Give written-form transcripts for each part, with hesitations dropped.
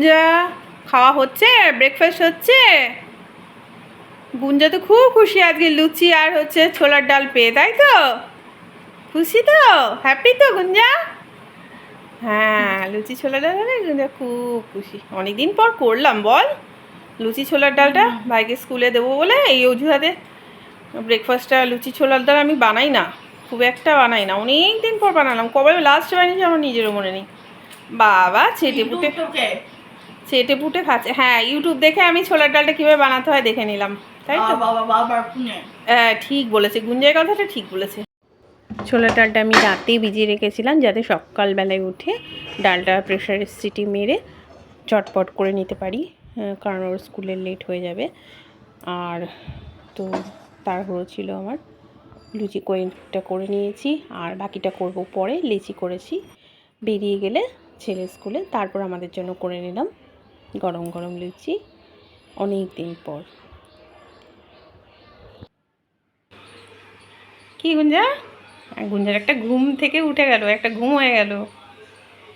যা খাওয়া হচ্ছে, ব্রেকফাস্ট হচ্ছে। গুঞ্জা তো খুব খুশি আজকে লুচি আর হচ্ছে ছোলার ডাল পেয়ে, তাই তো? খুশি তো, হ্যাপি তো গুঞ্জা? হ্যাঁ, লুচি ছোলার ডাল হলে গুঞ্জা খুব খুশি। অনেকদিন পর করলাম বল লুচি ছোলার ডালটা, ভাইকে স্কুলে দেবো বলে। এই অজুহাতে ব্রেকফাস্টটা লুচি ছোলার ডাল আমি বানাই না, খুব একটা বানাই না। অনেক দিন পর বানালাম, কবে লাস্ট বানিয়েছি আমার নিজেরও মনে নেই। বাবা চেটে পুটে খাচ্ছে। হ্যাঁ, ইউটিউব দেখে আমি ছোলার ডালটা কীভাবে বানাতে হয় দেখে নিলাম, তাই তো? হ্যাঁ, ঠিক বলেছে, গুঞ্জার কথাটা ঠিক বলেছে। ছোলার ডালটা আমি রাতেই ভিজিয়ে রেখেছিলাম যাতে সকালবেলায় উঠে ডালটা প্রেশারের সিটি মেরে চটপট করে নিতে পারি, কারণ ওর স্কুলে লেট হয়ে যাবে। আর তো তাড়াহুড়ো ছিল আমার, লুচি কয়েকটা করে নিয়েছি আর বাকিটা করব পরে। লেচি করেছি, বেরিয়ে গেলে ছেলে স্কুলে, তারপর আমাদের জন্য করে নিলাম গরম গরম লুচি অনেক দিন পর। কি গুঞ্জা? গুঞ্জার একটা ঘুম থেকে উঠে গেল, একটা ঘুম হয়ে গেল,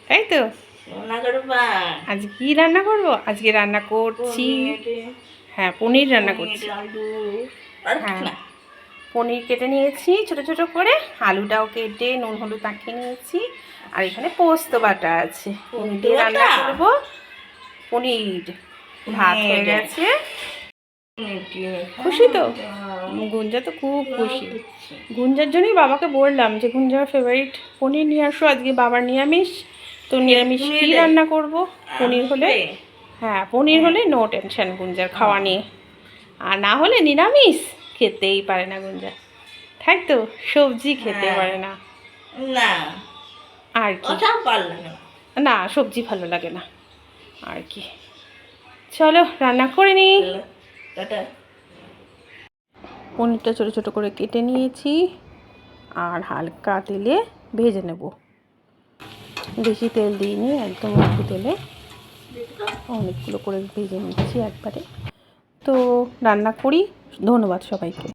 তাই তো? আজ কি রান্না করব? আজকে রান্না করছি, হ্যাঁ পনির রান্না করছি। হ্যাঁ, পনির কেটে নিয়েছি ছোট ছোট করে, আলুটাও কেটে নুন হলুদ মাখিয়ে নিয়েছি, আর এখানে পোস্ত বাটা আছে। পনির দিয়ে রান্না করব। পনির ভাত হয়ে গেছে। খুশি তো? গুঞ্জা তো খুব খুশি। গুঞ্জার জন্যই বাবাকে বললাম যে গুঞ্জার ফেভারিট পনির নিয়ে আসো, আজকে বাবার নিরামিষ, তো নিরামিষ কী রান্না করব? পনির হলে, হ্যাঁ পনির হলে নো টেনশন গুঞ্জার খাওয়া নিয়ে, আর না হলে নিরামিষ খেতেই পারে না গুঞ্জা, তাই তো? সবজি খেতে পারে না, আর কি না, সবজি ভালো লাগে না আর কি। চলো রান্না করে নিই। পনিরটা ছোটো ছোটো করে কেটে নিয়েছি আর হালকা তেলে ভেজে নেব, বেশি তেল দিইনি, একদম অল্প তেলে অনেকগুলো করে ভেজে নিচ্ছি একবারে। তো রান্না করি। ধন্যবাদ সবাইকে।